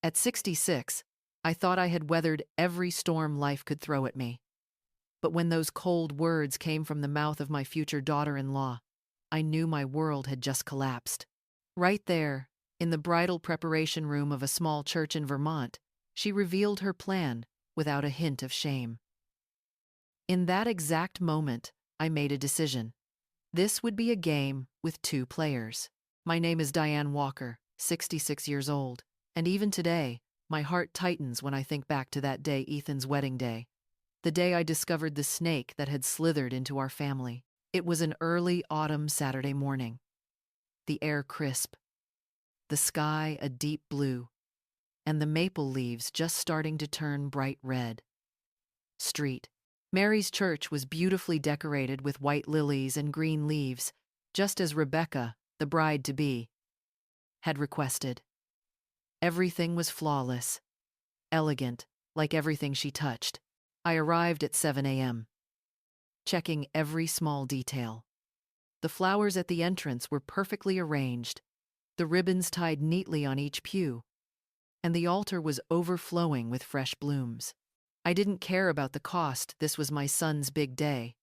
At 66, I thought I had weathered every storm life could throw at me. But when those cold words came from the mouth of my future daughter-in-law, I knew my world had just collapsed. Right there, in the bridal preparation room of a small church in Vermont, she revealed her plan without a hint of shame. In that exact moment, I made a decision. This would be a game with two players. My name is Diane Walker, 66 years old, and even today, my heart tightens when I think back to that day, Ethan's wedding day. The day I discovered the snake that had slithered into our family. It was an early autumn Saturday morning. The air crisp, the sky a deep blue, and the maple leaves just starting to turn bright red. Street. Mary's church was beautifully decorated with white lilies and green leaves, just as Rebecca, the bride-to-be, had requested. Everything was flawless, elegant, like everything she touched. I arrived at 7 a.m., checking every small detail. The flowers at the entrance were perfectly arranged, the ribbons tied neatly on each pew, and the altar was overflowing with fresh blooms. I didn't care about the cost. This was my son's big day.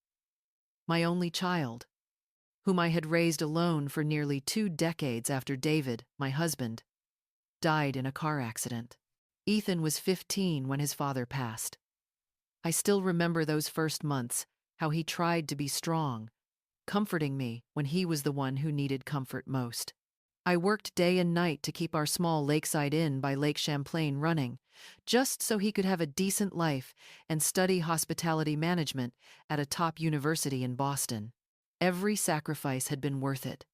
My only child, whom I had raised alone for nearly 2 decades after David, my husband, died in a car accident. Ethan was 15 when his father passed. I still remember those first months, how he tried to be strong, comforting me when he was the one who needed comfort most. I worked day and night to keep our small lakeside inn by Lake Champlain running, just so he could have a decent life and study hospitality management at a top university in Boston. Every sacrifice had been worth it.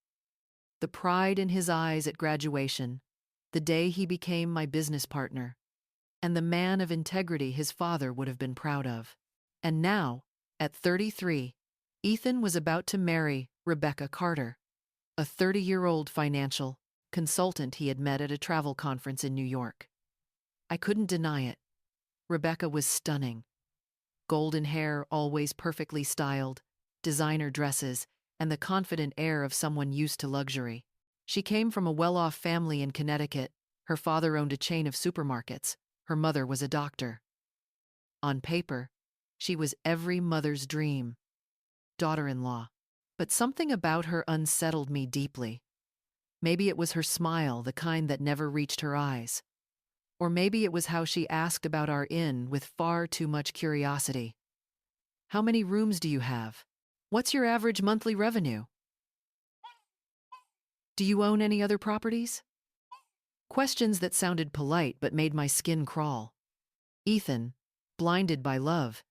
The pride in his eyes at graduation, the day he became my business partner, and the man of integrity his father would have been proud of. And now, at 33, Ethan was about to marry Rebecca Carter, a 30-year-old financial consultant he had met at a travel conference in New York. I couldn't deny it. Rebecca was stunning. Golden hair, always perfectly styled, designer dresses, and the confident air of someone used to luxury. She came from a well-off family in Connecticut. Her father owned a chain of supermarkets. Her mother was a doctor. On paper, she was every mother's dream, daughter-in-law. But something about her unsettled me deeply. Maybe it was her smile, the kind that never reached her eyes. Or maybe it was how she asked about our inn with far too much curiosity. How many rooms do you have? What's your average monthly revenue? Do you own any other properties? Questions that sounded polite but made my skin crawl. Ethan, blinded by love,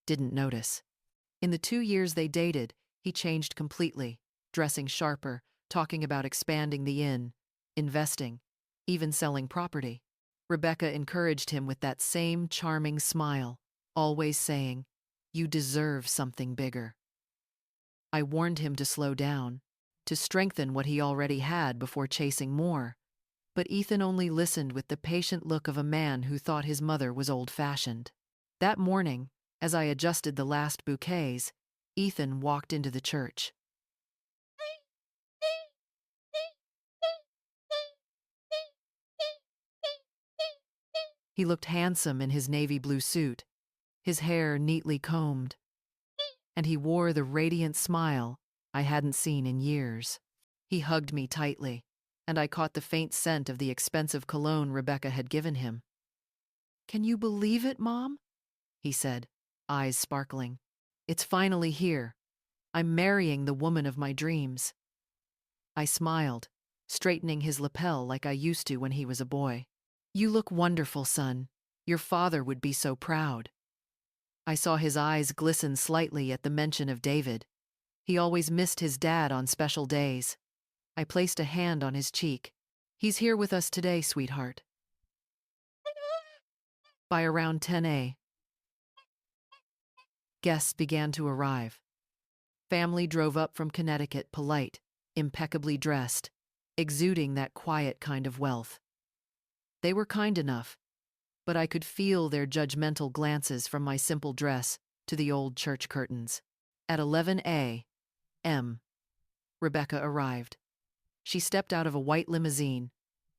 didn't notice. In the 2 years they dated, he changed completely, dressing sharper, talking about expanding the inn, investing, even selling property. Rebecca encouraged him with that same charming smile, always saying, "You deserve something bigger." I warned him to slow down, to strengthen what he already had before chasing more. But Ethan only listened with the patient look of a man who thought his mother was old-fashioned. That morning, as I adjusted the last bouquets, Ethan walked into the church. He looked handsome in his navy blue suit, his hair neatly combed, and he wore the radiant smile I hadn't seen in years. He hugged me tightly, and I caught the faint scent of the expensive cologne Rebecca had given him. "Can you believe it, Mom?" he said, eyes sparkling. "It's finally here. I'm marrying the woman of my dreams." I smiled, straightening his lapel like I used to when he was a boy. "You look wonderful, son. Your father would be so proud." I saw his eyes glisten slightly at the mention of David. He always missed his dad on special days. I placed a hand on his cheek. "He's here with us today, sweetheart." By around 10 a.m., guests began to arrive. Family drove up from Connecticut, polite, impeccably dressed, exuding that quiet kind of wealth. They were kind enough, but I could feel their judgmental glances from my simple dress to the old church curtains. At 11 a.m., Rebecca arrived. She stepped out of a white limousine,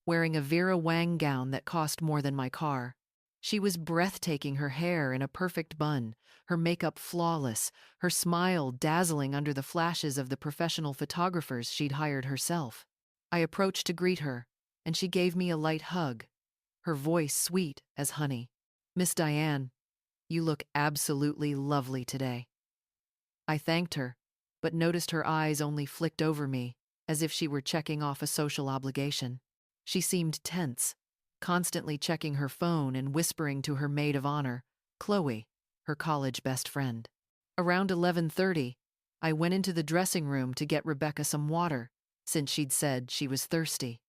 wearing a Vera Wang gown that cost more than my car. She was breathtaking, her hair in a perfect bun, her makeup flawless, her smile dazzling under the flashes of the professional photographers she'd hired herself. I approached to greet her, and she gave me a light hug, her voice sweet as honey. "Miss Diane, you look absolutely lovely today." I thanked her, but noticed her eyes only flicked over me, as if she were checking off a social obligation. She seemed tense, constantly checking her phone and whispering to her maid of honor, Chloe, her college best friend. Around 11:30, I went into the dressing room to get Rebecca some water, since she'd said she was thirsty.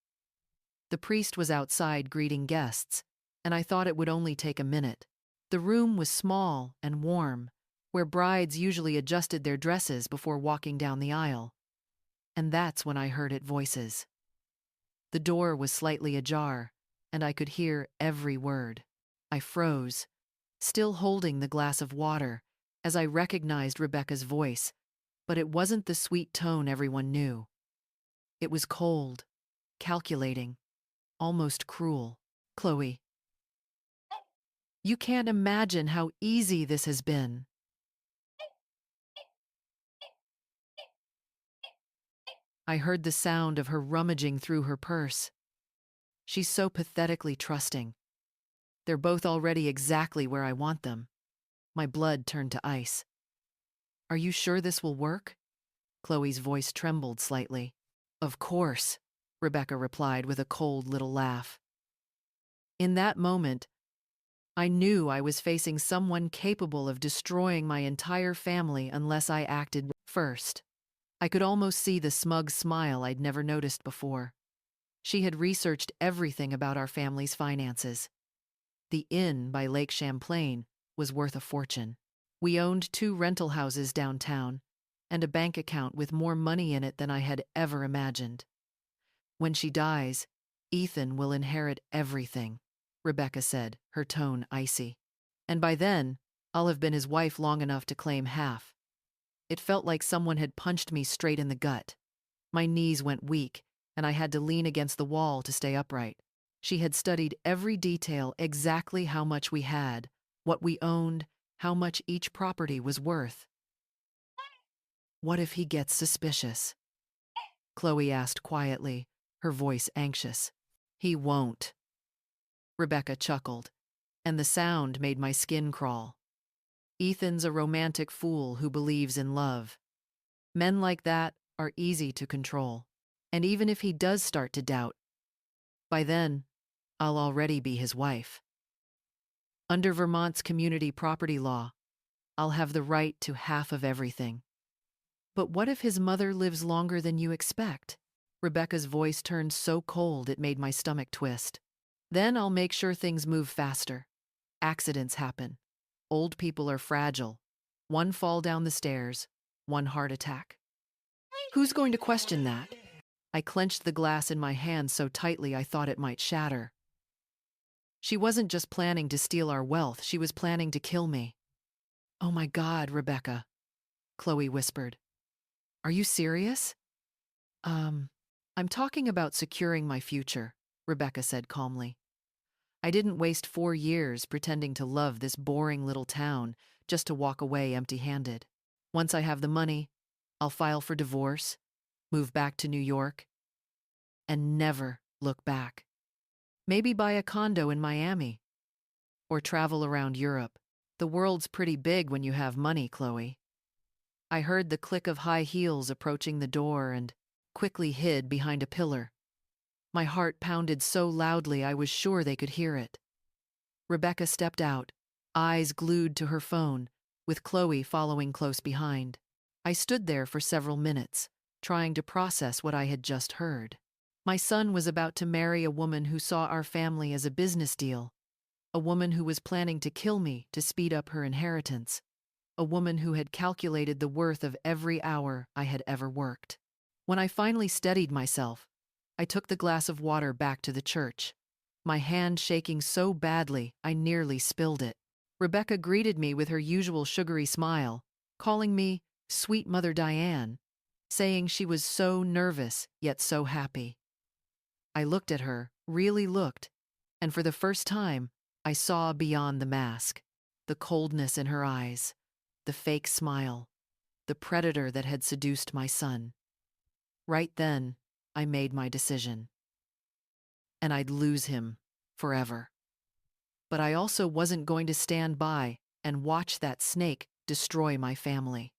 The priest was outside greeting guests, and I thought it would only take a minute. The room was small and warm, where brides usually adjusted their dresses before walking down the aisle. And that's when I heard it voices. The door was slightly ajar, and I could hear every word. I froze, still holding the glass of water, as I recognized Rebecca's voice, but it wasn't the sweet tone everyone knew. It was cold, calculating, almost cruel. "Chloe, you can't imagine how easy this has been." I heard the sound of her rummaging through her purse. She's so pathetically trusting. They're both already exactly where I want them. My blood turned to ice. "Are you sure this will work?" Chloe's voice trembled slightly. "Of course," Rebecca replied with a cold little laugh. In that moment, I knew I was facing someone capable of destroying my entire family unless I acted first. I could almost see the smug smile I'd never noticed before. She had researched everything about our family's finances. The inn by Lake Champlain was worth a fortune. We owned 2 rental houses downtown and a bank account with more money in it than I had ever imagined. "When she dies, Ethan will inherit everything," Rebecca said, her tone icy. "And by then, I'll have been his wife long enough to claim half." It felt like someone had punched me straight in the gut. My knees went weak, and I had to lean against the wall to stay upright. She had studied every detail, exactly how much we had, what we owned, how much each property was worth. "What if he gets suspicious?" Chloe asked quietly, her voice anxious. "He won't." Rebecca chuckled, and the sound made my skin crawl. "Ethan's a romantic fool who believes in love. Men like that are easy to control. And even if he does start to doubt, by then, I'll already be his wife. Under Vermont's community property law, I'll have the right to half of everything." "But what if his mother lives longer than you expect?" Rebecca's voice turned so cold it made my stomach twist. "Then I'll make sure things move faster. Accidents happen. Old people are fragile. One fall down the stairs, one heart attack. Who's going to question that?" I clenched the glass in my hand so tightly I thought it might shatter. She wasn't just planning to steal our wealth, she was planning to kill me. "Oh my God, Rebecca," Chloe whispered. "Are you serious?" I'm talking about securing my future," Rebecca said calmly. "I didn't waste 4 years pretending to love this boring little town just to walk away empty-handed. Once I have the money, I'll file for divorce, move back to New York, and never look back. Maybe buy a condo in Miami, or travel around Europe. The world's pretty big when you have money, Chloe." I heard the click of high heels approaching the door and quickly hid behind a pillar. My heart pounded so loudly I was sure they could hear it. Rebecca stepped out, eyes glued to her phone, with Chloe following close behind. I stood there for several minutes, trying to process what I had just heard. My son was about to marry a woman who saw our family as a business deal, a woman who was planning to kill me to speed up her inheritance, a woman who had calculated the worth of every hour I had ever worked. When I finally steadied myself, I took the glass of water back to the church, my hand shaking so badly I nearly spilled it. Rebecca greeted me with her usual sugary smile, calling me Sweet Mother Diane, saying she was so nervous yet so happy. I looked at her, really looked, and for the first time, I saw beyond the mask, the coldness in her eyes, the fake smile, the predator that had seduced my son. Right then, I made my decision. And I'd lose him forever. But I also wasn't going to stand by and watch that snake destroy my family.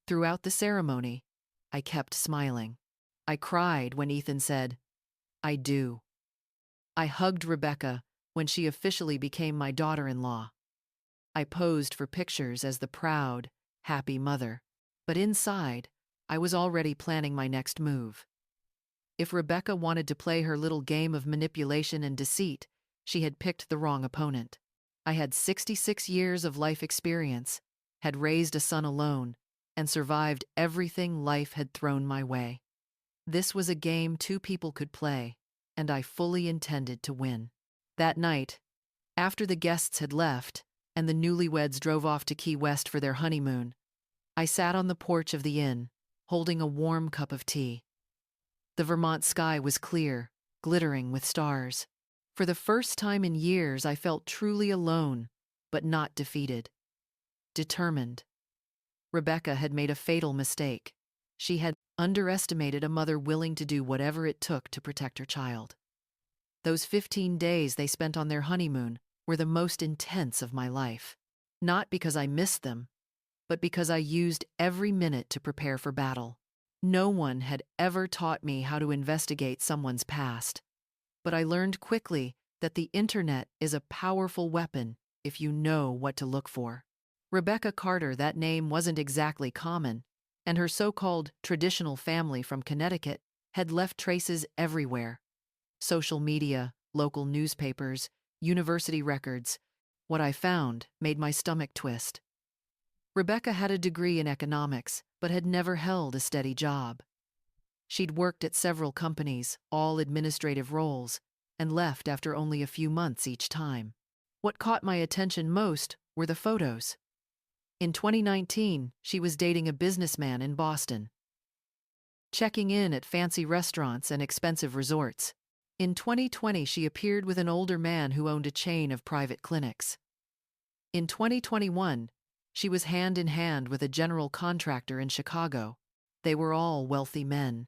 Throughout the ceremony, I kept smiling. I cried when Ethan said, "I do." I hugged Rebecca when she officially became my daughter-in-law. I posed for pictures as the proud, happy mother, but inside, I was already planning my next move. If Rebecca wanted to play her little game of manipulation and deceit, she had picked the wrong opponent. I had 66 years of life experience, had raised a son alone, and survived everything life had thrown my way. This was a game two people could play, and I fully intended to win. That night, after the guests had left and the newlyweds drove off to Key West for their honeymoon, I sat on the porch of the inn, holding a warm cup of tea. The Vermont sky was clear, glittering with stars. For the first time in years, I felt truly alone, but not defeated. Determined. Rebecca had made a fatal mistake. She had underestimated a mother willing to do whatever it took to protect her child. Those 15 days they spent on their honeymoon were the most intense of my life. Not because I missed them, but because I used every minute to prepare for battle. No one had ever taught me how to investigate someone's past. But I learned quickly that the internet is a powerful weapon if you know what to look for. Rebecca Carter, that name wasn't exactly common, and her so-called traditional family from Connecticut had left traces everywhere. Social media, local newspapers, university records. What I found made my stomach twist. Rebecca had a degree in economics, but had never held a steady job. She'd worked at several companies, all administrative roles, and left after only a few months each time. What caught my attention most were the photos. In 2019, she was dating a businessman in Boston, checking in at fancy restaurants and expensive resorts. In 2020, she appeared with an older man who owned a chain of private clinics. In 2021, she was hand in hand with a general contractor in Chicago. They were all wealthy men,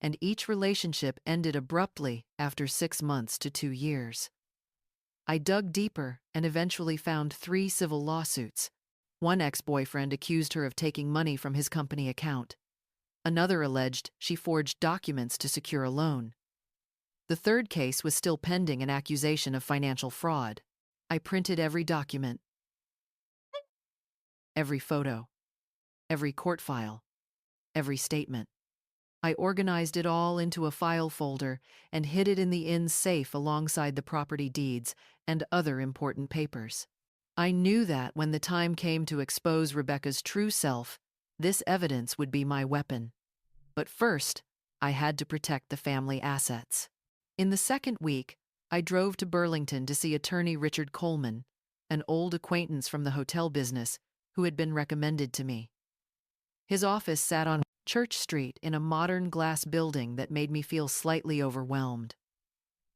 and each relationship ended abruptly after 6 months to 2 years. I dug deeper and eventually found 3 civil lawsuits. One ex-boyfriend accused her of taking money from his company account. Another alleged she forged documents to secure a loan. The third case was still pending an accusation of financial fraud. I printed every document, every photo, every court file, every statement. I organized it all into a file folder and hid it in the inn's safe alongside the property deeds and other important papers. I knew that when the time came to expose Rebecca's true self, this evidence would be my weapon. But first, I had to protect the family assets. In the second week, I drove to Burlington to see attorney Richard Coleman, an old acquaintance from the hotel business who had been recommended to me. His office sat on Church Street in a modern glass building that made me feel slightly overwhelmed.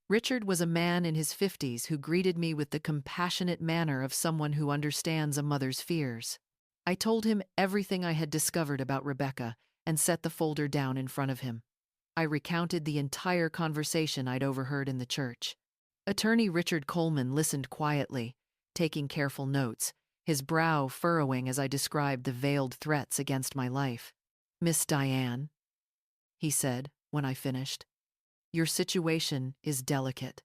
Richard was a man in his 50s who greeted me with the compassionate manner of someone who understands a mother's fears. I told him everything I had discovered about Rebecca and set the folder down in front of him. I recounted the entire conversation I'd overheard in the church. Attorney Richard Coleman listened quietly, taking careful notes, his brow furrowing as I described the veiled threats against my life. "Miss Diane," he said when I finished, "your situation is delicate.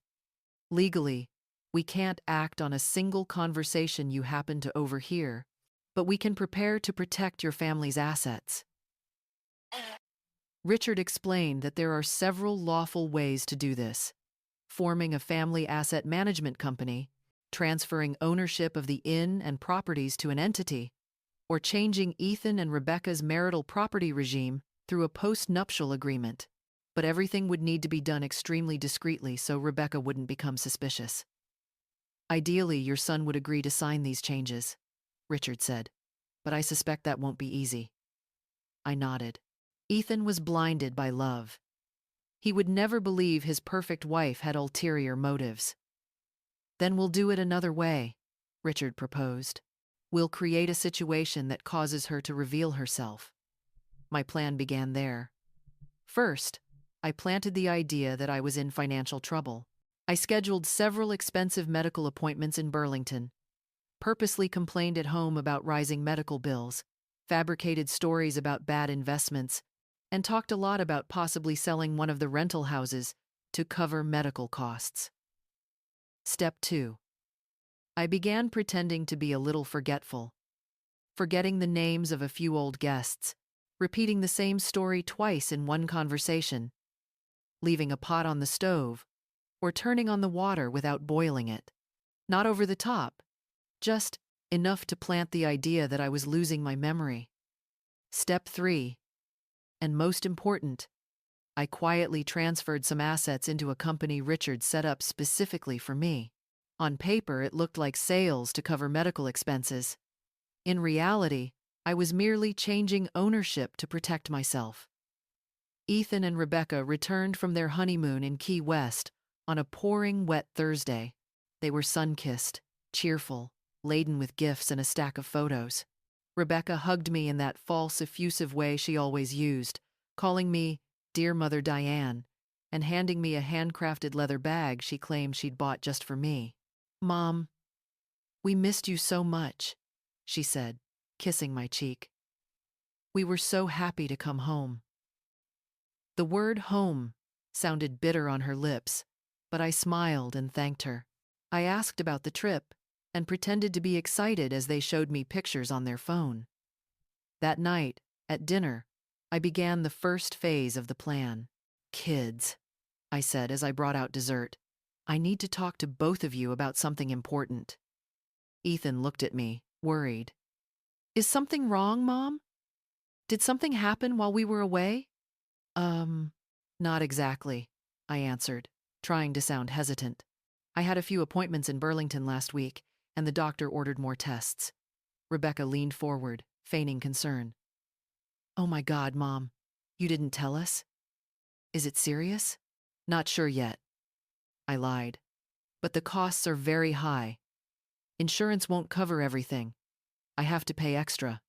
Legally, we can't act on a single conversation you happen to overhear, but we can prepare to protect your family's assets." Richard explained that there are several lawful ways to do this: forming a family asset management company, transferring ownership of the inn and properties to an entity, or changing Ethan and Rebecca's marital property regime through a post-nuptial agreement. But everything would need to be done extremely discreetly so Rebecca wouldn't become suspicious. "Ideally, your son would agree to sign these changes," Richard said, "but I suspect that won't be easy." I nodded. Ethan was blinded by love. He would never believe his perfect wife had ulterior motives. Then we'll do it another way, Richard proposed. We'll create a situation that causes her to reveal herself. My plan began there. First, I planted the idea that I was in financial trouble. I scheduled several expensive medical appointments in Burlington, purposely complained at home about rising medical bills, fabricated stories about bad investments, and talked a lot about possibly selling one of the rental houses to cover medical costs. Step 2. I began pretending to be a little forgetful, forgetting the names of a few old guests, repeating the same story twice in one conversation, leaving a pot on the stove, or turning on the water without boiling it. Not over the top, just enough to plant the idea that I was losing my memory. Step 3, and most important, I quietly transferred some assets into a company Richard set up specifically for me. On paper, it looked like sales to cover medical expenses. In reality, I was merely changing ownership to protect myself. Ethan and Rebecca returned from their honeymoon in Key West on a pouring wet Thursday. They were sun-kissed, cheerful, laden with gifts and a stack of photos. Rebecca hugged me in that false, effusive way she always used, calling me Dear Mother Diane, and handing me a handcrafted leather bag she claimed she'd bought just for me. "Mom, we missed you so much," she said, kissing my cheek. "We were so happy to come home." The word home sounded bitter on her lips, but I smiled and thanked her. I asked about the trip and pretended to be excited as they showed me pictures on their phone. That night, at dinner, I began the first phase of the plan. "Kids," I said as I brought out dessert, "I need to talk to both of you about something important." Ethan looked at me, worried. "Is something wrong, Mom? Did something happen while we were away?" Not exactly," I answered, trying to sound hesitant. "I had a few appointments in Burlington last week, and the doctor ordered more tests." Rebecca leaned forward, feigning concern. "Oh my God, Mom, you didn't tell us? Is it serious?" "Not sure yet," I lied. "But the costs are very high. Insurance won't cover everything. I have to pay extra."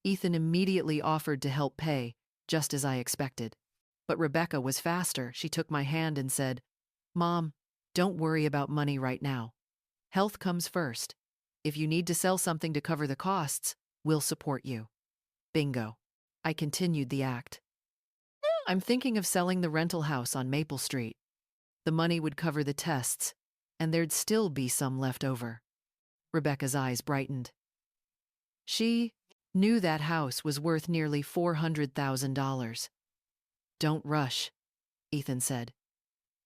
Ethan immediately offered to help pay, just as I expected. But Rebecca was faster. She took my hand and said, "Mom, don't worry about money right now. Health comes first. If you need to sell something to cover the costs, we'll support you." Bingo. I continued the act. "I'm thinking of selling the rental house on Maple Street. The money would cover the tests, and there'd still be some left over." Rebecca's eyes brightened. She knew that house was worth nearly $400,000. "Don't rush," Ethan said.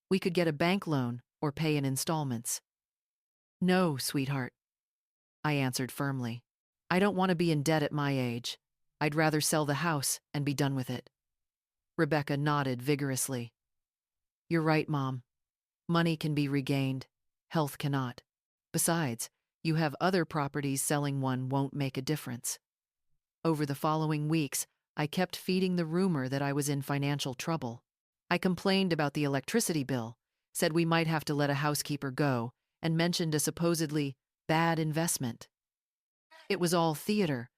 "We could get a bank loan or pay in installments." "No, sweetheart," I answered firmly. "I don't want to be in debt at my age. I'd rather sell the house and be done with it." Rebecca nodded vigorously. "You're right, Mom. Money can be regained. Health cannot. Besides, you have other properties. Selling one won't make a difference." Over the following weeks, I kept feeding the rumor that I was in financial trouble. I complained about the electricity bill, said we might have to let a housekeeper go, and mentioned a supposedly bad investment. It was all theater,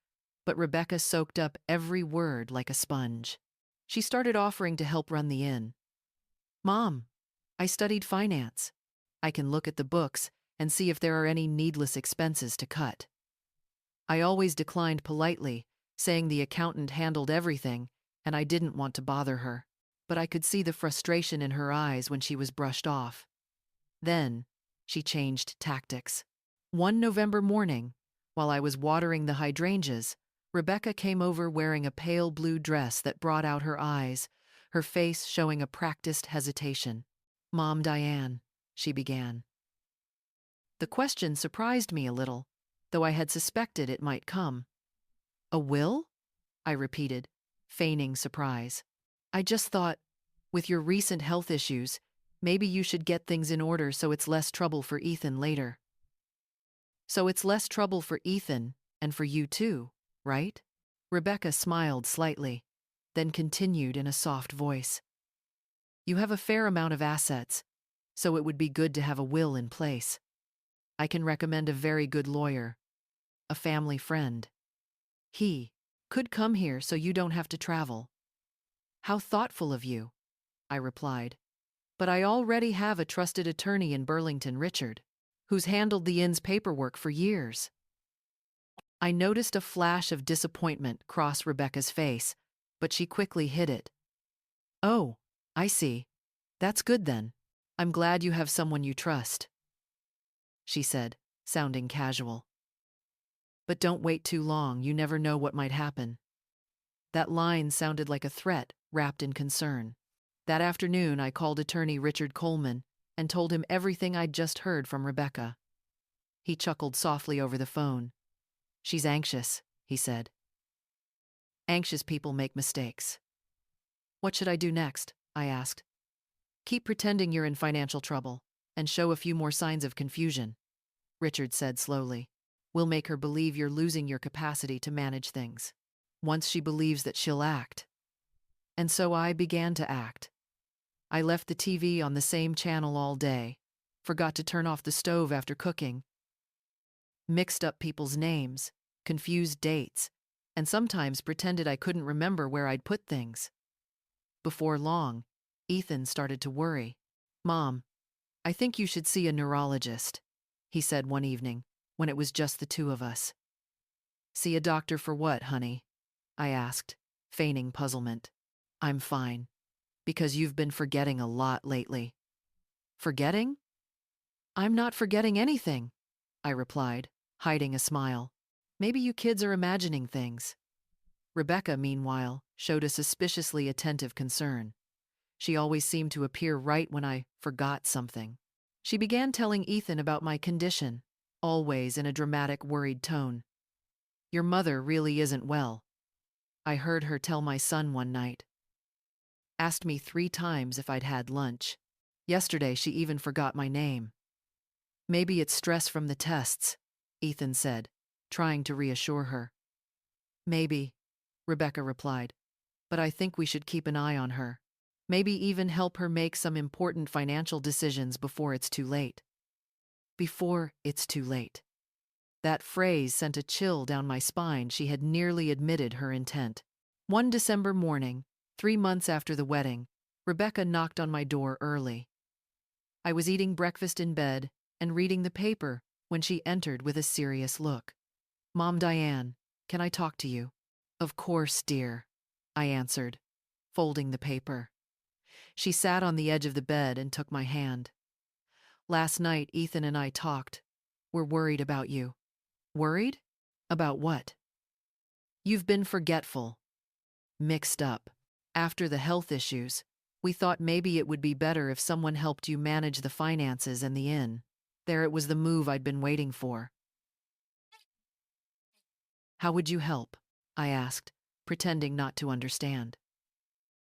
but Rebecca soaked up every word like a sponge. She started offering to help run the inn. "Mom, I studied finance. I can look at the books and see if there are any needless expenses to cut." I always declined politely, saying the accountant handled everything and I didn't want to bother her, but I could see the frustration in her eyes when she was brushed off. Then, she changed tactics. One November morning, while I was watering the hydrangeas, Rebecca came over wearing a pale blue dress that brought out her eyes, her face showing a practiced hesitation. "Mom Diane," she began. The question surprised me a little, though I had suspected it might come. "A will?" I repeated, feigning surprise. "I just thought, with your recent health issues, maybe you should get things in order so it's less trouble for Ethan later." "So it's less trouble for Ethan and for you too, right?" Rebecca smiled slightly, then continued in a soft voice. You have a fair amount of assets, so it would be good to have a will in place. I can recommend a very good lawyer, a family friend. He could come here so you don't have to travel. How thoughtful of you, I replied. But I already have a trusted attorney in Burlington, Richard, who's handled the inn's paperwork for years. I noticed a flash of disappointment cross Rebecca's face, but she quickly hid it. Oh, I see. That's good then. I'm glad you have someone you trust, she said, sounding casual. But don't wait too long, you never know what might happen. That line sounded like a threat wrapped in concern. That afternoon, I called attorney Richard Coleman and told him everything I'd just heard from Rebecca. He chuckled softly over the phone. She's anxious, he said. Anxious people make mistakes. What should I do next? I asked. Keep pretending you're in financial trouble and show a few more signs of confusion, Richard said slowly. We'll make her believe you're losing your capacity to manage things. Once she believes that, she'll act. And so I began to act. I left the TV on the same channel all day, forgot to turn off the stove after cooking, mixed up people's names, confused dates, and sometimes pretended I couldn't remember where I'd put things. Before long, Ethan started to worry. Mom, I think you should see a neurologist, he said one evening, when it was just the two of us. See a doctor for what, honey? I asked, feigning puzzlement. I'm fine. Because you've been forgetting a lot lately. Forgetting? I'm not forgetting anything, I replied, hiding a smile. Maybe you kids are imagining things. Rebecca, meanwhile, showed a suspiciously attentive concern. She always seemed to appear right when I forgot something. She began telling Ethan about my condition, always in a dramatic, worried tone. Your mother really isn't well, I heard her tell my son one night. Asked me 3 times if I'd had lunch. Yesterday she even forgot my name. Maybe it's stress from the tests, Ethan said, trying to reassure her. Maybe, Rebecca replied, but I think we should keep an eye on her. Maybe even help her make some important financial decisions before it's too late. Before it's too late. That phrase sent a chill down my spine. She had nearly admitted her intent. One December morning, 3 months after the wedding, Rebecca knocked on my door early. I was eating breakfast in bed and reading the paper when she entered with a serious look. Mom, Diane, can I talk to you? Of course, dear, I answered, folding the paper. She sat on the edge of the bed and took my hand. Last night, Ethan and I talked. We're worried about you. Worried? About what? You've been forgetful. Mixed up. After the health issues, we thought maybe it would be better if someone helped you manage the finances and the inn. There it was, the move I'd been waiting for. How would you help? I asked, pretending not to understand.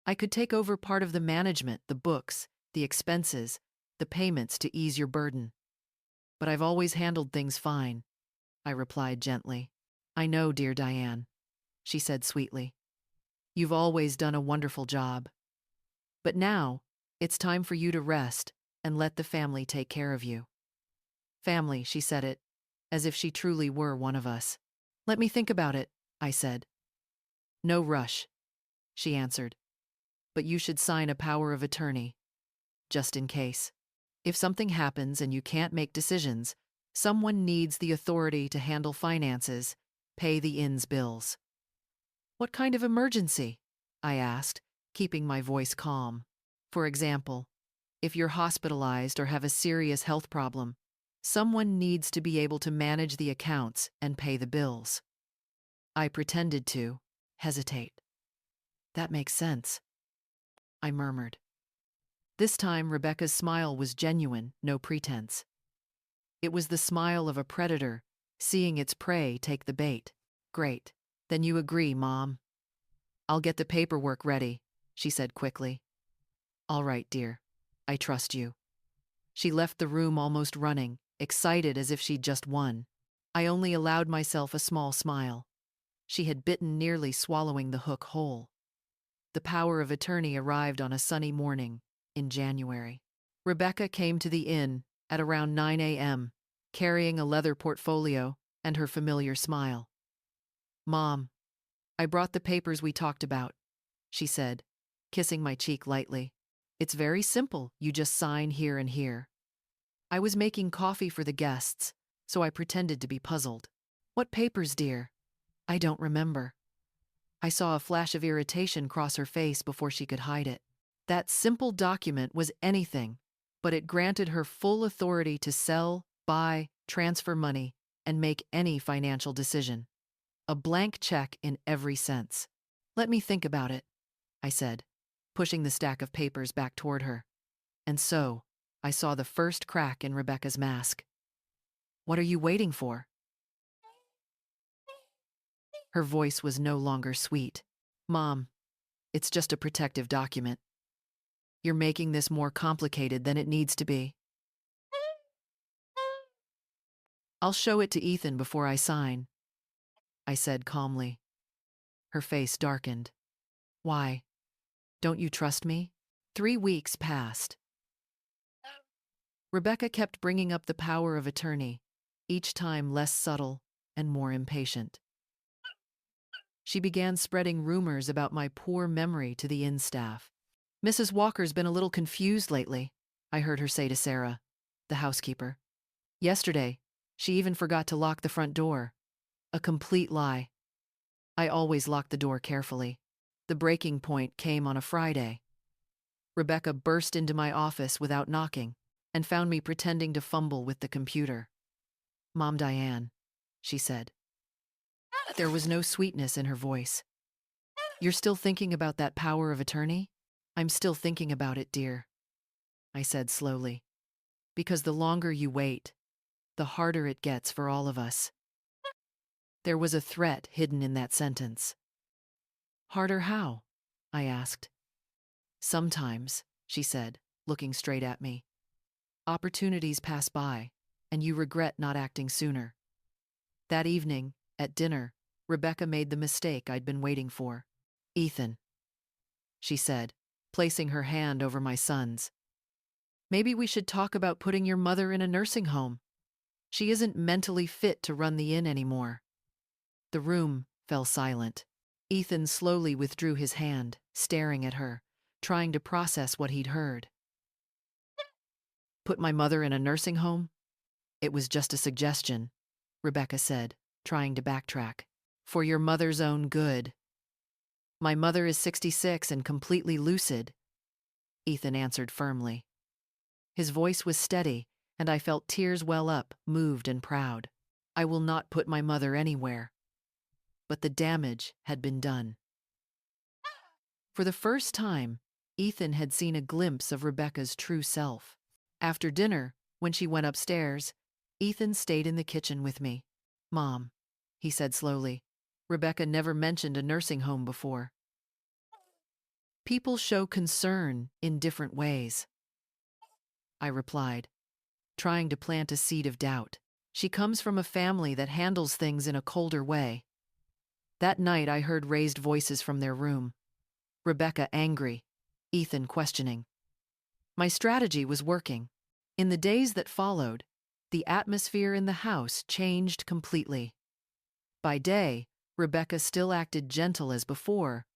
I could take over part of the management, the books, the expenses, the payments to ease your burden. But I've always handled things fine, I replied gently. I know, dear Diane, she said sweetly. You've always done a wonderful job. But now, it's time for you to rest and let the family take care of you. Family, she said it, as if she truly were one of us. Let me think about it, I said. No rush, she answered. But you should sign a power of attorney, just in case. If something happens and you can't make decisions, someone needs the authority to handle finances, pay the inn's bills. What kind of emergency? I asked, keeping my voice calm. For example, if you're hospitalized or have a serious health problem, someone needs to be able to manage the accounts and pay the bills. I pretended to hesitate. That makes sense, I murmured. This time, Rebecca's smile was genuine, no pretense. It was the smile of a predator, seeing its prey take the bait. Great. Then you agree, Mom. I'll get the paperwork ready, she said quickly. All right, dear. I trust you. She left the room almost running, excited as if she'd just won. I only allowed myself a small smile. She had bitten, nearly swallowing the hook whole. The power of attorney arrived on a sunny morning, in January. Rebecca came to the inn at around 9 a.m., carrying a leather portfolio and her familiar smile. "Mom, I brought the papers we talked about," she said, kissing my cheek lightly. "It's very simple, you just sign here and here." I was making coffee for the guests, so I pretended to be puzzled. "What papers, dear?" "I don't remember." I saw a flash of irritation cross her face before she could hide it. That simple document was anything, but it granted her full authority to sell, buy, transfer money, and make any financial decision. A blank check in every sense. "Let me think about it," I said, pushing the stack of papers back toward her. And so, I saw the first crack in Rebecca's mask. "What are you waiting for?" Her voice was no longer sweet. "Mom, it's just a protective document. You're making this more complicated than it needs to be." "I'll show it to Ethan before I sign," I said calmly. Her face darkened. "Why? Don't you trust me?" 3 weeks passed. Rebecca kept bringing up the power of attorney, each time less subtle and more impatient. She began spreading rumors about my poor memory to the inn staff. "Mrs. Walker's been a little confused lately," I heard her say to Sarah, the housekeeper. "Yesterday, she even forgot to lock the front door." A complete lie. I always locked the door carefully. The breaking point came on a Friday. Rebecca burst into my office without knocking and found me pretending to fumble with the computer. "Mom Diane," she said. There was no sweetness in her voice. "You're still thinking about that power of attorney?" "I'm still thinking about it, dear," I said slowly. "Because the longer you wait, the harder it gets for all of us." There was a threat hidden in that sentence. "Harder how?" I asked. "Sometimes," she said, looking straight at me, "opportunities pass by, and you regret not acting sooner." That evening, at dinner, Rebecca made the mistake I'd been waiting for. "Ethan," she said, placing her hand over my son's. "Maybe we should talk about putting your mother in a nursing home. She isn't mentally fit to run the inn anymore." The room fell silent. Ethan slowly withdrew his hand, staring at her, trying to process what he'd heard. "Put my mother in a nursing home? It was just a suggestion," Rebecca said, trying to backtrack. "For your mother's own good." "My mother is 66 and completely lucid," Ethan answered firmly. His voice was steady, and I felt tears well up, moved and proud. "I will not put my mother anywhere." But the damage had been done. For the first time, Ethan had seen a glimpse of Rebecca's true self. After dinner, when she went upstairs, Ethan stayed in the kitchen with me. "Mom," he said slowly, "Rebecca never mentioned a nursing home before." "People show concern in different ways," I replied, trying to plant a seed of doubt. "She comes from a family that handles things in a colder way." That night I heard raised voices from their room. Rebecca angry, Ethan questioning. My strategy was working. In the days that followed, the atmosphere in the house changed completely. By day, Rebecca still acted gentle as before,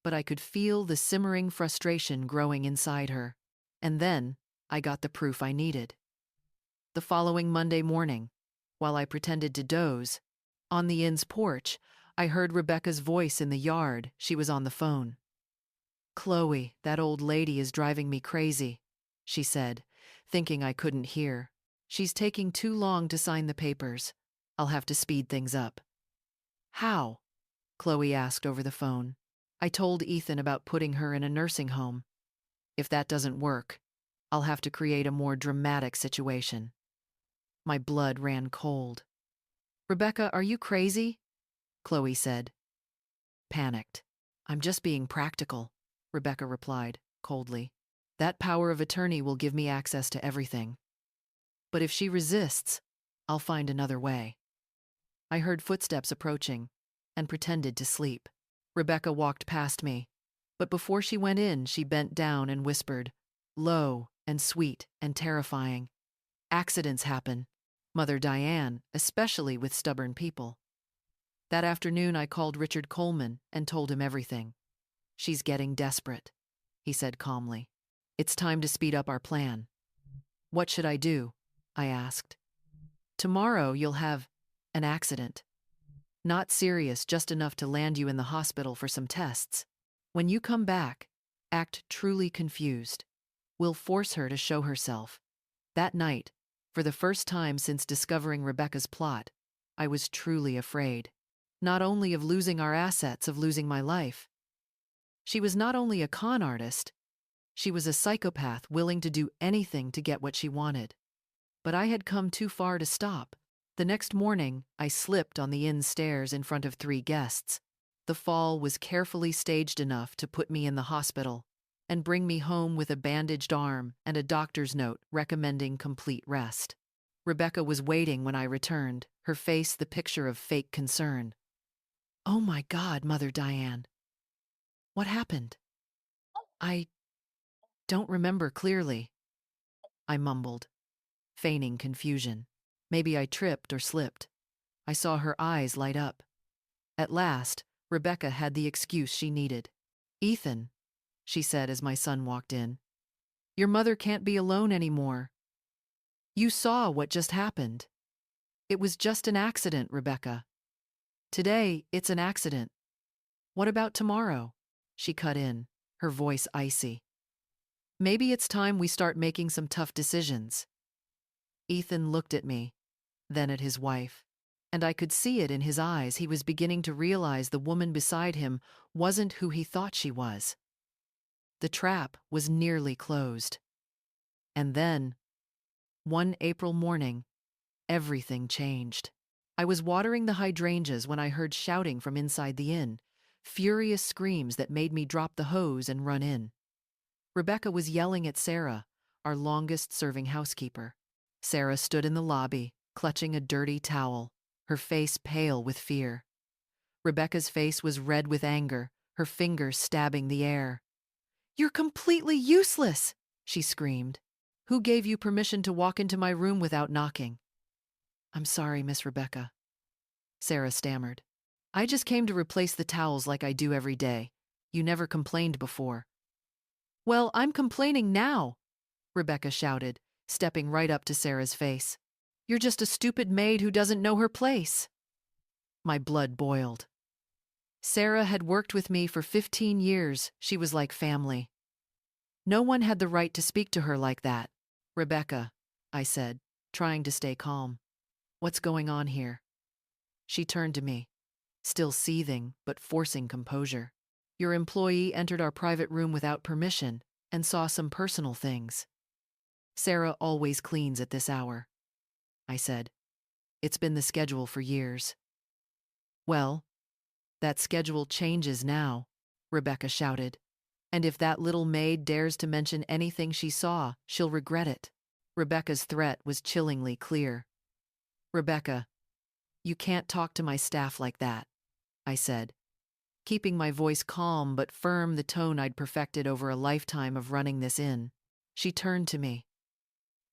but I could feel the simmering frustration growing inside her. And then, I got the proof I needed. The following Monday morning, while I pretended to doze, on the inn's porch, I heard Rebecca's voice in the yard. She was on the phone. "Chloe, that old lady is driving me crazy," she said, thinking I couldn't hear. "She's taking too long to sign the papers. I'll have to speed things up." "How?" Chloe asked over the phone. "I told Ethan about putting her in a nursing home. If that doesn't work, I'll have to create a more dramatic situation." My blood ran cold. "Rebecca, are you crazy?" Chloe said. Panicked. "I'm just being practical," Rebecca replied, coldly. "That power of attorney will give me access to everything. But if she resists, I'll find another way." I heard footsteps approaching and pretended to sleep. Rebecca walked past me, but before she went in, she bent down and whispered, low and sweet and terrifying. Accidents happen, Mother Diane, especially with stubborn people. That afternoon, I called Richard Coleman and told him everything. She's getting desperate, he said calmly. It's time to speed up our plan. What should I do? I asked. Tomorrow you'll have an accident. Not serious, just enough to land you in the hospital for some tests. When you come back, act truly confused. We'll force her to show herself. That night, for the first time since discovering Rebecca's plot, I was truly afraid. Not only of losing our assets, of losing my life. She was not only a con artist, she was a psychopath willing to do anything to get what she wanted. But I had come too far to stop. The next morning, I slipped on the inn stairs in front of 3 guests. The fall was carefully staged enough to put me in the hospital and bring me home with a bandaged arm and a doctor's note recommending complete rest. Rebecca was waiting when I returned, her face the picture of fake concern. "Oh my God, Mother Diane. What happened?" "I don't remember clearly," I mumbled, feigning confusion. Maybe I tripped or slipped. I saw her eyes light up. At last, Rebecca had the excuse she needed. "Ethan," she said as my son walked in, "your mother can't be alone anymore. You saw what just happened. It was just an accident, Rebecca. Today, it's an accident. What about tomorrow?" She cut in, her voice icy. "Maybe it's time we start making some tough decisions." Ethan looked at me, then at his wife, and I could see it in his eyes. He was beginning to realize the woman beside him wasn't who he thought she was. The trap was nearly closed. And then, one April morning, everything changed. I was watering the hydrangeas when I heard shouting from inside the inn, furious screams that made me drop the hose and run in. Rebecca was yelling at Sarah, our longest-serving housekeeper. Sarah stood in the lobby, clutching a dirty towel, her face pale with fear. Rebecca's face was red with anger, her fingers stabbing the air. "You're completely useless!" she screamed. "Who gave you permission to walk into my room without knocking?" "I'm sorry, Miss Rebecca," Sarah stammered. "I just came to replace the towels like I do every day. You never complained before." "Well, I'm complaining now," Rebecca shouted, stepping right up to Sarah's face. "You're just a stupid maid who doesn't know her place." My blood boiled. Sarah had worked with me for 15 years. She was like family. No one had the right to speak to her like that. "Rebecca," I said, trying to stay calm. "What's going on here?" She turned to me, still seething but forcing composure. "Your employee entered our private room without permission and saw some personal things." "Sarah always cleans at this hour," I said. "It's been the schedule for years." "Well, that schedule changes now," Rebecca shouted. "And if that little maid dares to mention anything she saw, she'll regret it." Rebecca's threat was chillingly clear. "Rebecca, you can't talk to my staff like that," I said, keeping my voice calm but firm, the tone I'd perfected over a lifetime of running this inn. She turned to me,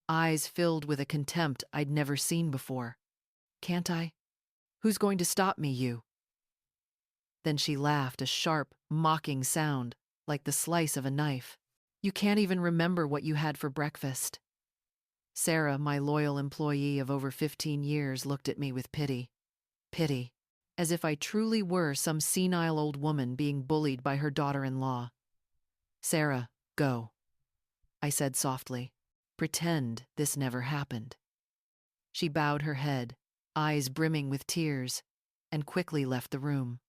eyes filled with a contempt I'd never seen before. "Can't I? Who's going to stop me, you?" Then she laughed, a sharp, mocking sound, like the slice of a knife. "You can't even remember what you had for breakfast." Sarah, my loyal employee of over 15 years, looked at me with pity. Pity, as if I truly were some senile old woman being bullied by her daughter-in-law. "Sarah, go," I said softly. "Pretend this never happened." She bowed her head, eyes brimming with tears, and quickly left the room.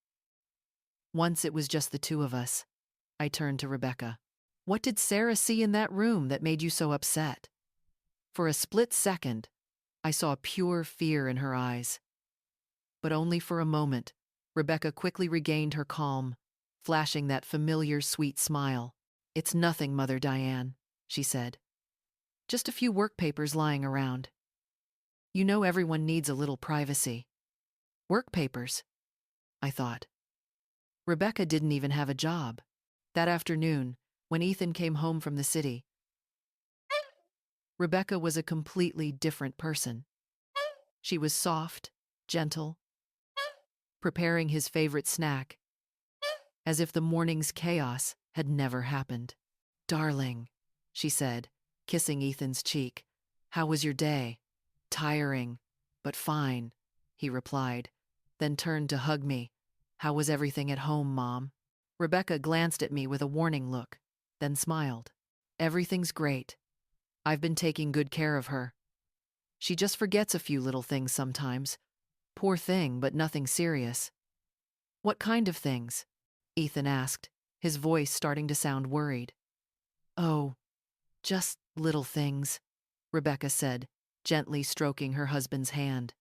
Once it was just the two of us. I turned to Rebecca. "What did Sarah see in that room that made you so upset?" For a split second, I saw pure fear in her eyes. But only for a moment. Rebecca quickly regained her calm, flashing that familiar sweet smile. "It's nothing, Mother Diane," she said. "Just a few work papers lying around. You know everyone needs a little privacy." Work papers, I thought. Rebecca didn't even have a job. That afternoon, when Ethan came home from the city, Rebecca was a completely different person. She was soft, gentle, preparing his favorite snack, as if the morning's chaos had never happened. "Darling," she said, kissing Ethan's cheek, "how was your day?" "Tiring, but fine," he replied, then turned to hug me. "How was everything at home, Mom?" Rebecca glanced at me with a warning look, then smiled. "Everything's great. I've been taking good care of her. She just forgets a few little things sometimes. Poor thing, but nothing serious." "What kind of things?" Ethan asked, his voice starting to sound worried. "Oh, just little things," Rebecca said, gently stroking her husband's hand.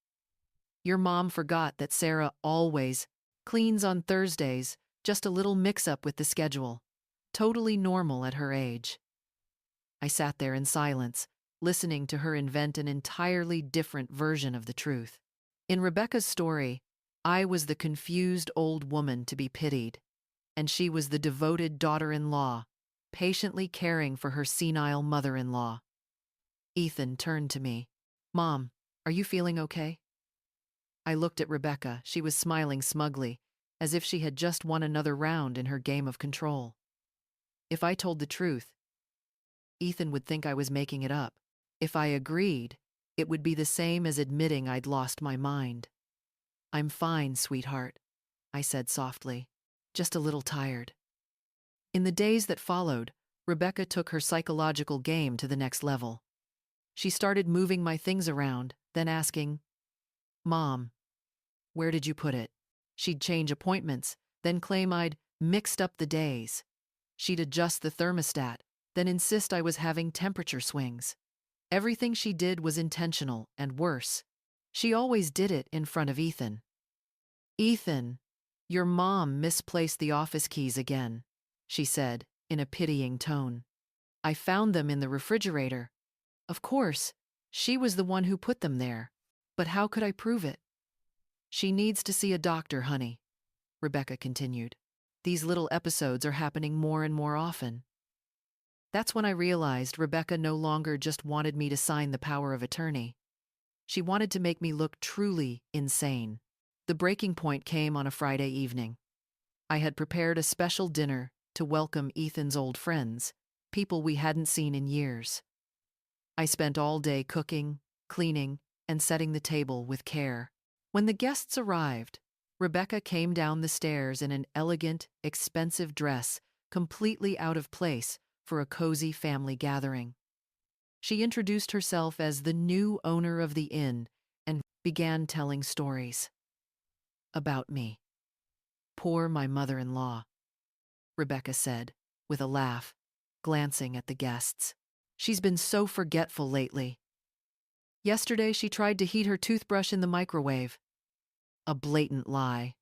"Your mom forgot that Sarah always cleans on Thursdays, just a little mix-up with the schedule. Totally normal at her age." I sat there in silence, listening to her invent an entirely different version of the truth. In Rebecca's story, I was the confused old woman to be pitied, and she was the devoted daughter-in-law, patiently caring for her senile mother-in-law. Ethan turned to me. "Mom, are you feeling okay?" I looked at Rebecca. She was smiling smugly, as if she had just won another round in her game of control. If I told the truth, Ethan would think I was making it up. If I agreed, it would be the same as admitting I'd lost my mind. "I'm fine, sweetheart," I said softly, "just a little tired." In the days that followed, Rebecca took her psychological game to the next level. She started moving my things around, then asking, "Mom, where did you put it?" She'd change appointments, then claim I'd mixed up the days. She'd adjust the thermostat, then insist I was having temperature swings. Everything she did was intentional, and worse, she always did it in front of Ethan. "Ethan, your mom misplaced the office keys again," she said, in a pitying tone. "I found them in the refrigerator. Of course, she was the one who put them there. But how could I prove it?" "She needs to see a doctor, honey," Rebecca continued. "These little episodes are happening more and more often." That's when I realized Rebecca no longer just wanted me to sign the power of attorney. She wanted to make me look truly insane. The breaking point came on a Friday evening. I had prepared a special dinner to welcome Ethan's old friends, people we hadn't seen in years. I spent all day cooking, cleaning, and setting the table with care. When the guests arrived, Rebecca came down the stairs in an elegant, expensive dress, completely out of place for a cozy family gathering. She introduced herself as the new owner of the inn and began telling stories about me. "Poor my mother-in-law," Rebecca said, with a laugh, glancing at the guests. "She's been so forgetful lately. Yesterday she tried to heat her toothbrush in the microwave. A blatant lie.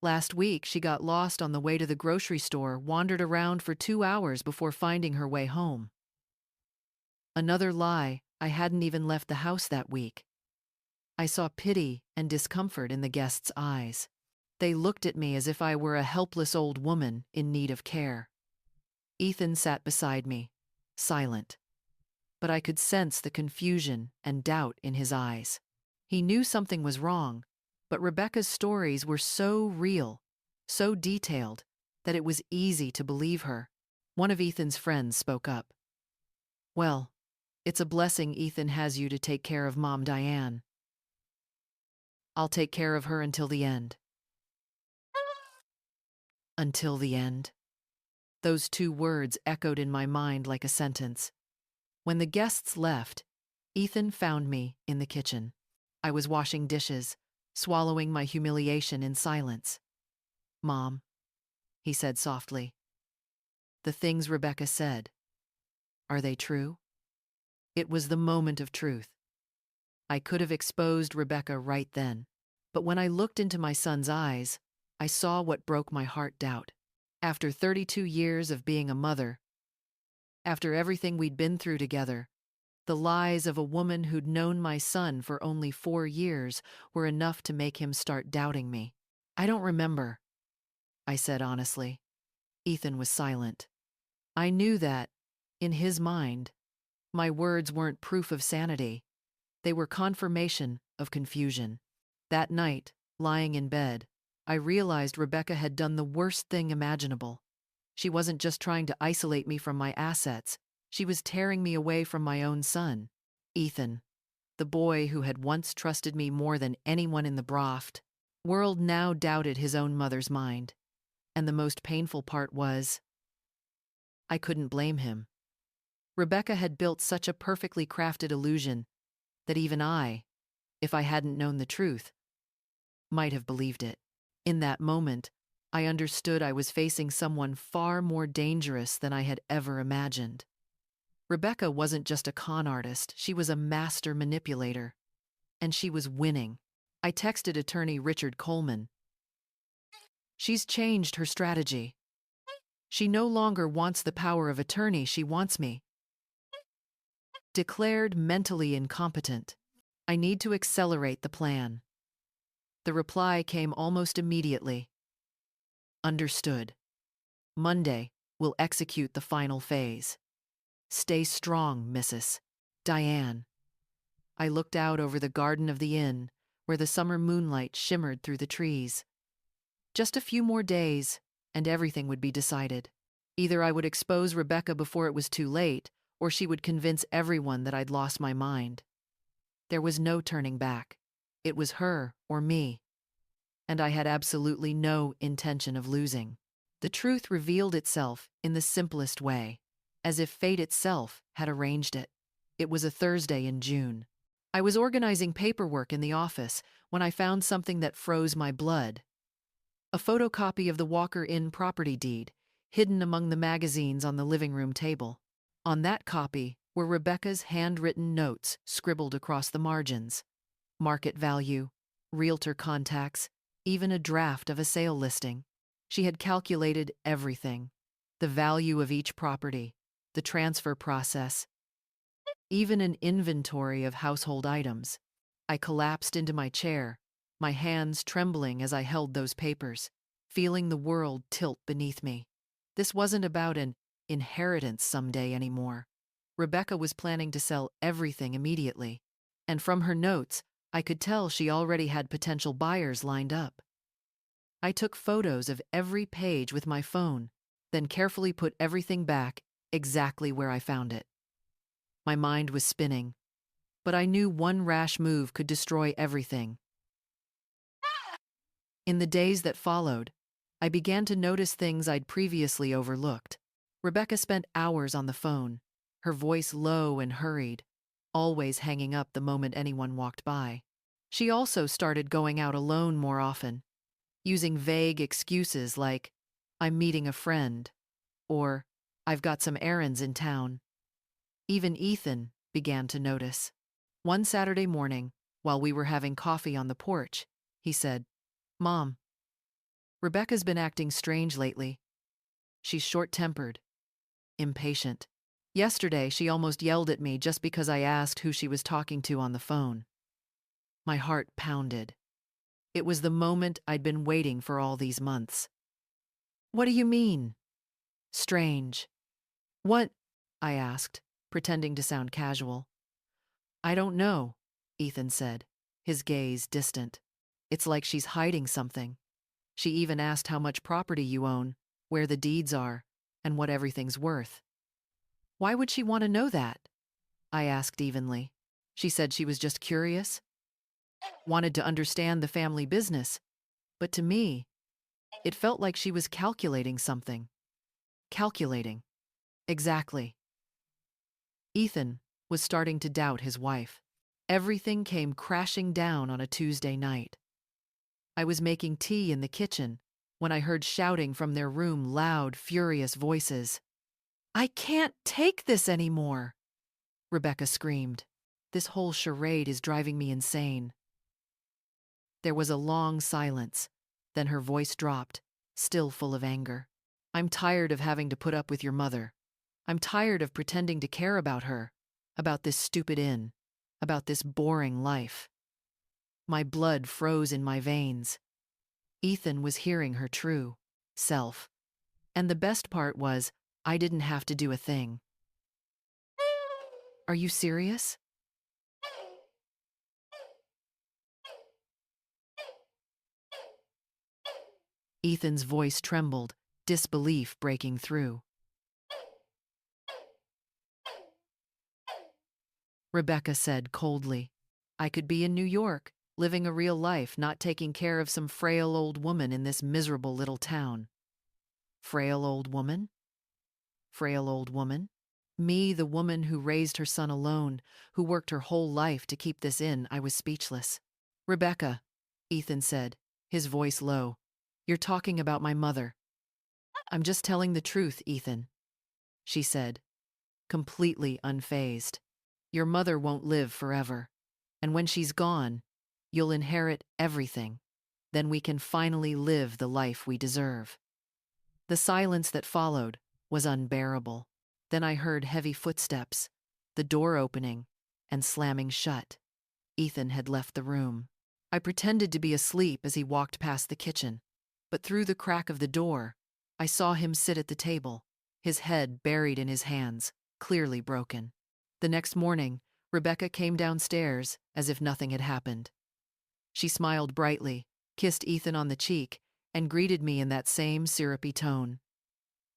Last week she got lost on the way to the grocery store, wandered around for 2 hours before finding her way home. Another lie, I hadn't even left the house that week." I saw pity and discomfort in the guests' eyes. They looked at me as if I were a helpless old woman in need of care. Ethan sat beside me, silent, but I could sense the confusion and doubt in his eyes. He knew something was wrong, but Rebecca's stories were so real, so detailed, that it was easy to believe her. One of Ethan's friends spoke up. "Well, it's a blessing Ethan has you to take care of Mom Diane. I'll take care of her until the end." Until the end. Those 2 words echoed in my mind like a sentence. When the guests left, Ethan found me in the kitchen. I was washing dishes, swallowing my humiliation in silence. "Mom," he said softly, "the things Rebecca said, are they true?" It was the moment of truth. I could have exposed Rebecca right then, but when I looked into my son's eyes, I saw what broke my heart doubt. After 32 years of being a mother, after everything we'd been through together, the lies of a woman who'd known my son for only 4 years were enough to make him start doubting me. "I don't remember," I said honestly. Ethan was silent. I knew that, in his mind, My words weren't proof of sanity. They were confirmation of confusion. That night, lying in bed, I realized Rebecca had done the worst thing imaginable. She wasn't just trying to isolate me from my assets, she was tearing me away from my own son, Ethan, the boy who had once trusted me more than anyone in the Broft. World now doubted his own mother's mind. And the most painful part was, I couldn't blame him. Rebecca had built such a perfectly crafted illusion that even I, if I hadn't known the truth, might have believed it. In that moment, I understood I was facing someone far more dangerous than I had ever imagined. Rebecca wasn't just a con artist, she was a master manipulator. And she was winning. I texted attorney Richard Coleman. She's changed her strategy. She no longer wants the power of attorney, she wants me. Declared mentally incompetent. I need to accelerate the plan. The reply came almost immediately. Understood. Monday, we'll execute the final phase. Stay strong, Mrs. Diane. I looked out over the garden of the inn, where the summer moonlight shimmered through the trees. Just a few more days, and everything would be decided. Either I would expose Rebecca before it was too late, or she would convince everyone that I'd lost my mind. There was no turning back. It was her or me. And I had absolutely no intention of losing. The truth revealed itself in the simplest way, as if fate itself had arranged it. It was a Thursday in June. I was organizing paperwork in the office when I found something that froze my blood. A photocopy of the Walker Inn property deed, hidden among the magazines on the living room table. On that copy were Rebecca's handwritten notes scribbled across the margins. Market value, realtor contacts, even a draft of a sale listing. She had calculated everything. The value of each property, the transfer process, even an inventory of household items. I collapsed into my chair, my hands trembling as I held those papers, feeling the world tilt beneath me. This wasn't about an inheritance someday anymore. Rebecca was planning to sell everything immediately, and from her notes, I could tell she already had potential buyers lined up. I took photos of every page with my phone, then carefully put everything back exactly where I found it. My mind was spinning, but I knew one rash move could destroy everything. In the days that followed, I began to notice things I'd previously overlooked. Rebecca spent hours on the phone, her voice low and hurried, always hanging up the moment anyone walked by. She also started going out alone more often, using vague excuses like, I'm meeting a friend, or I've got some errands in town. Even Ethan began to notice. One Saturday morning, while we were having coffee on the porch, he said, Mom, Rebecca's been acting strange lately. She's short-tempered, impatient. Yesterday, she almost yelled at me just because I asked who she was talking to on the phone. My heart pounded. It was the moment I'd been waiting for all these months. What do you mean? Strange. What? I asked, pretending to sound casual. I don't know, Ethan said, his gaze distant. It's like she's hiding something. She even asked how much property you own, where the deeds are, and what everything's worth. Why would she want to know that? I asked evenly. She said she was just curious, wanted to understand the family business, but to me, it felt like she was calculating something. Calculating. Exactly. Ethan was starting to doubt his wife. Everything came crashing down on a Tuesday night. I was making tea in the kitchen when I heard shouting from their room, loud, furious voices. I can't take this anymore, Rebecca screamed. This whole charade is driving me insane. There was a long silence. Then her voice dropped, still full of anger. I'm tired of having to put up with your mother. I'm tired of pretending to care about her, about this stupid inn, about this boring life. My blood froze in my veins. Ethan was hearing her true self. And the best part was, I didn't have to do a thing. Are you serious? Ethan's voice trembled, disbelief breaking through. Rebecca said coldly, I could be in New York, living a real life, not taking care of some frail old woman in this miserable little town. Frail old woman? Frail old woman? Me, the woman who raised her son alone, who worked her whole life to keep this in. I was speechless. Rebecca, Ethan said, his voice low, you're talking about my mother. I'm just telling the truth, Ethan, she said, completely unfazed. Your mother won't live forever. And when she's gone, you'll inherit everything. Then we can finally live the life we deserve. The silence that followed was unbearable. Then I heard heavy footsteps, the door opening and slamming shut. Ethan had left the room. I pretended to be asleep as he walked past the kitchen, but through the crack of the door, I saw him sit at the table, his head buried in his hands, clearly broken. The next morning, Rebecca came downstairs as if nothing had happened. She smiled brightly, kissed Ethan on the cheek, and greeted me in that same syrupy tone.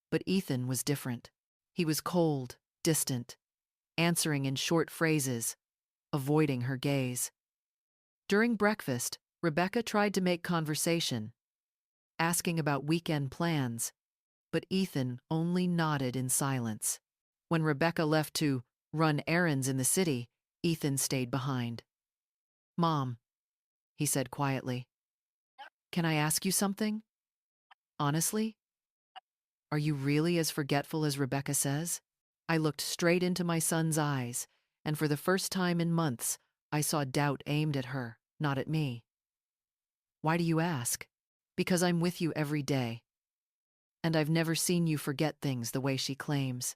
But Ethan was different. He was cold, distant, answering in short phrases, avoiding her gaze. During breakfast, Rebecca tried to make conversation, asking about weekend plans, but Ethan only nodded in silence. When Rebecca left to run errands in the city, Ethan stayed behind. Mom, he said quietly, can I ask you something? Honestly? Are you really as forgetful as Rebecca says? I looked straight into my son's eyes, and for the first time in months, I saw doubt aimed at her, not at me. Why do you ask? Because I'm with you every day. And I've never seen you forget things the way she claims.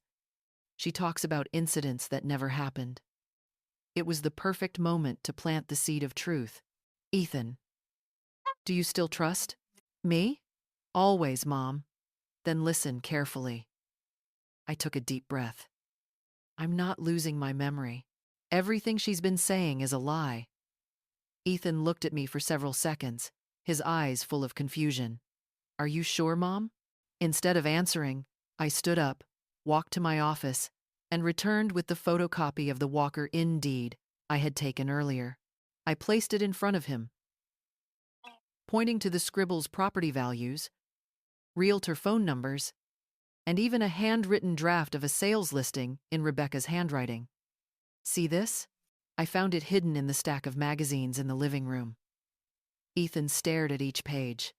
She talks about incidents that never happened. It was the perfect moment to plant the seed of truth. Ethan, do you still trust me? Always, Mom. Then listen carefully. I took a deep breath. I'm not losing my memory. Everything she's been saying is a lie. Ethan looked at me for several seconds, his eyes full of confusion. Are you sure, Mom? Instead of answering, I stood up, walked to my office, and returned with the photocopy of the Walker Inn deed I had taken earlier. I placed it in front of him, pointing to the scribbles' property values, realtor phone numbers, and even a handwritten draft of a sales listing in Rebecca's handwriting. See this? I found it hidden in the stack of magazines in the living room. Ethan stared at each page,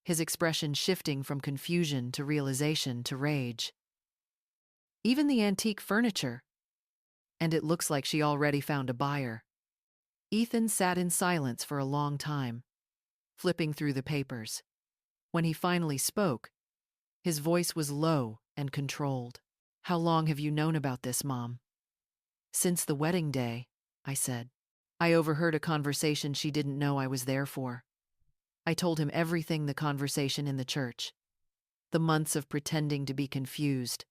his expression shifting from confusion to realization to rage. Even the antique furniture. And it looks like she already found a buyer. Ethan sat in silence for a long time, flipping through the papers. When he finally spoke, his voice was low and controlled. How long have you known about this, Mom? Since the wedding day, I said. I overheard a conversation she didn't know I was there for. I told him everything, the conversation in the church, the months of pretending to be confused,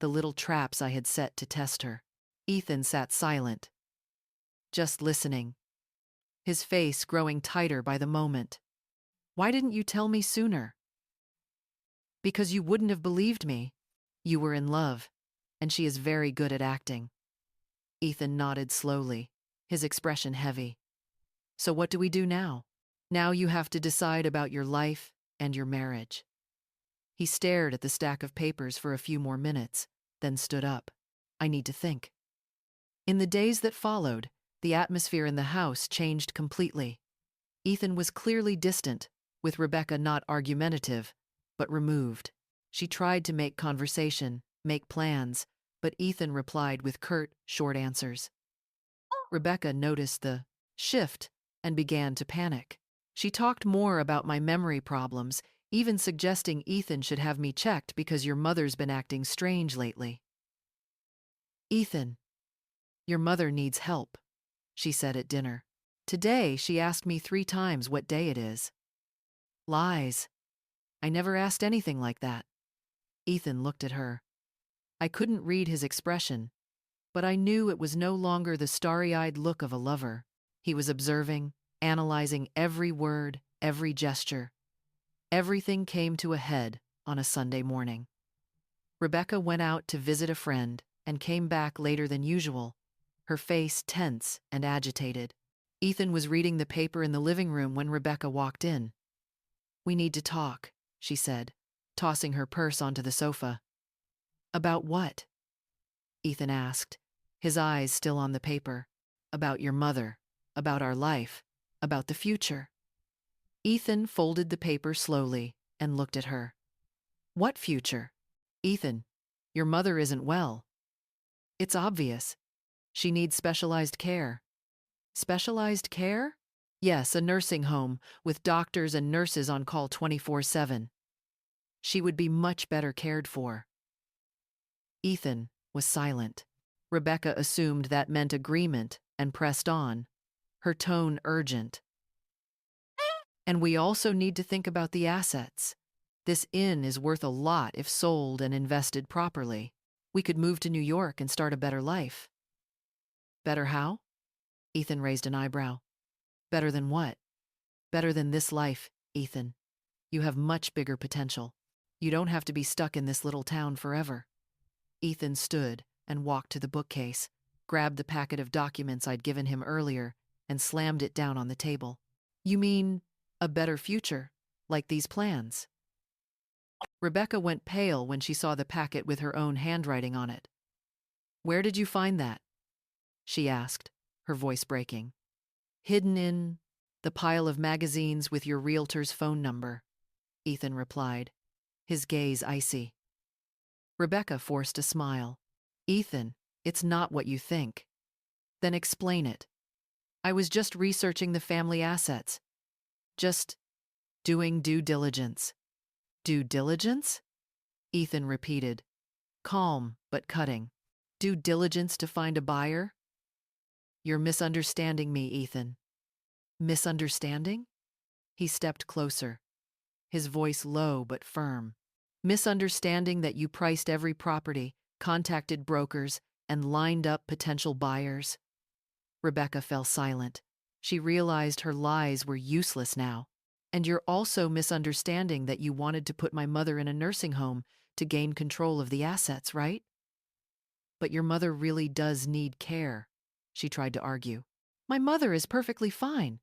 the little traps I had set to test her. Ethan sat silent, just listening, his face growing tighter by the moment. Why didn't you tell me sooner? Because you wouldn't have believed me. You were in love, and she is very good at acting. Ethan nodded slowly, his expression heavy. So what do we do now? Now you have to decide about your life and your marriage. He stared at the stack of papers for a few more minutes, then stood up. I need to think. In the days that followed, the atmosphere in the house changed completely. Ethan was clearly distant, with Rebecca not argumentative, but removed. She tried to make conversation, make plans, but Ethan replied with curt, short answers. Rebecca noticed the shift and began to panic. She talked more about my memory problems, even suggesting Ethan should have me checked because your mother's been acting strange lately. Ethan, your mother needs help, she said at dinner. Today, she asked me 3 times what day it is. Lies. I never asked anything like that. Ethan looked at her. I couldn't read his expression, But I knew it was no longer the starry-eyed look of a lover. He was observing, analyzing every word, every gesture. Everything came to a head on a Sunday morning. Rebecca went out to visit a friend and came back later than usual, her face tense and agitated. Ethan was reading the paper in the living room when Rebecca walked in. "We need to talk," she said, tossing her purse onto the sofa. "About what?" Ethan asked, his eyes still on the paper. "About your mother, about our life, about the future." Ethan folded the paper slowly and looked at her. "What future? Ethan, your mother isn't well. It's obvious. She needs specialized care." "Specialized care?" "Yes, a nursing home with doctors and nurses on call 24/7. She would be much better cared for." Ethan was silent. Rebecca assumed that meant agreement and pressed on, her tone urgent. "And we also need to think about the assets. This inn is worth a lot if sold and invested properly. We could move to New York and start a better life." "Better how?" Ethan raised an eyebrow. "Better than what?" "Better than this life, Ethan. You have much bigger potential. You don't have to be stuck in this little town forever." Ethan stood and walked to the bookcase, grabbed the packet of documents I'd given him earlier, and slammed it down on the table. "You mean a better future, like these plans?" Rebecca went pale when she saw the packet with her own handwriting on it. "Where did you find that?" she asked, her voice breaking. "Hidden in the pile of magazines with your realtor's phone number," Ethan replied, his gaze icy. Rebecca forced a smile. "Ethan, it's not what you think." "Then explain it." "I was just researching the family assets. Just doing due diligence." "Due diligence?" Ethan repeated, calm but cutting. "Due diligence to find a buyer?" "You're misunderstanding me, Ethan." "Misunderstanding?" He stepped closer, his voice low but firm. "Misunderstanding that you priced every property, contacted brokers, and lined up potential buyers." Rebecca fell silent. She realized her lies were useless now. "And you're also misunderstanding that you wanted to put my mother in a nursing home to gain control of the assets, right?" "But your mother really does need care," she tried to argue. "My mother is perfectly fine."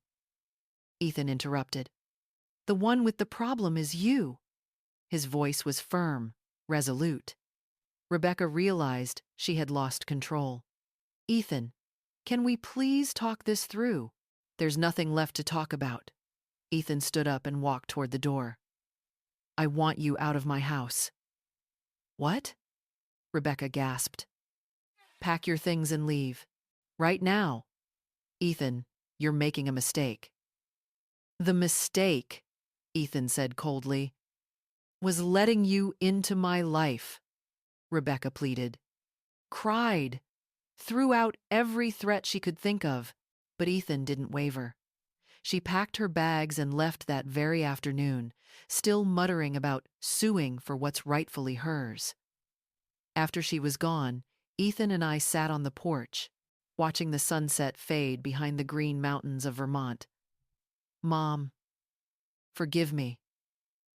Ethan interrupted. "The one with the problem is you." His voice was firm, resolute. Rebecca realized she had lost control. "Ethan, can we please talk this through? There's nothing left to talk about." Ethan stood up and walked toward the door. "I want you out of my house." "What?" Rebecca gasped. "Pack your things and leave. Right now." "Ethan, you're making a mistake." "The mistake," Ethan said coldly, "was letting you into my life," Rebecca pleaded. Cried, threw out every threat she could think of, but Ethan didn't waver. She packed her bags and left that very afternoon, still muttering about suing for what's rightfully hers. After she was gone, Ethan and I sat on the porch, watching the sunset fade behind the green mountains of Vermont. "Mom, forgive me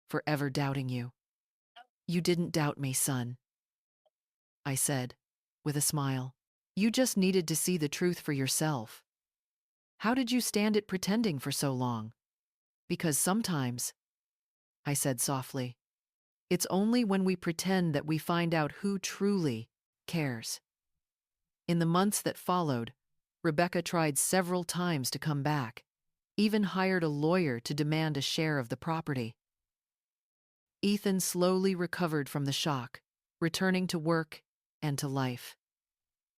for ever doubting you." "You didn't doubt me, son," I said, with a smile. "You just needed to see the truth for yourself. How did you stand it pretending for so long?" "Because sometimes," I said softly, "it's only when we pretend that we find out who truly cares." In the months that followed, Rebecca tried several times to come back, even hired a lawyer to demand a share of the property. Ethan slowly recovered from the shock, returning to work and to life.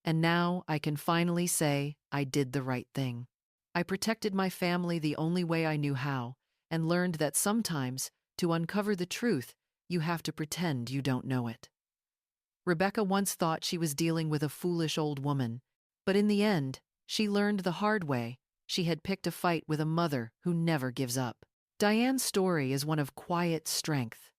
And now I can finally say I did the right thing. I protected my family the only way I knew how, and learned that sometimes, to uncover the truth, you have to pretend you don't know it. Rebecca once thought she was dealing with a foolish old woman, but in the end, she learned the hard way she had picked a fight with a mother who never gives up. Diane's story is one of quiet strength,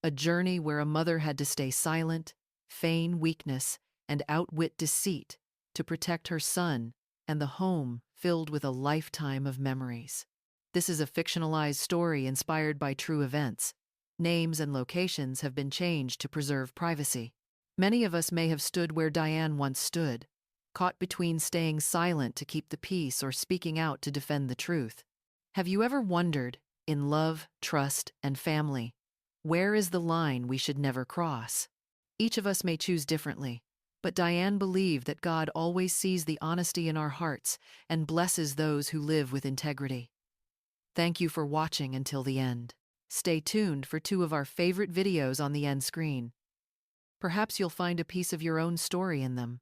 a journey where a mother had to stay silent, feign weakness, and outwit deceit to protect her son and the home filled with a lifetime of memories. This is a fictionalized story inspired by true events. Names and locations have been changed to preserve privacy. Many of us may have stood where Diane once stood, caught between staying silent to keep the peace or speaking out to defend the truth. Have you ever wondered, in love, trust, and family, where is the line we should never cross? Each of us may choose differently, but Diane believed that God always sees the honesty in our hearts and blesses those who live with integrity. Thank you for watching until the end. Stay tuned for 2 of our favorite videos on the end screen. Perhaps you'll find a piece of your own story in them.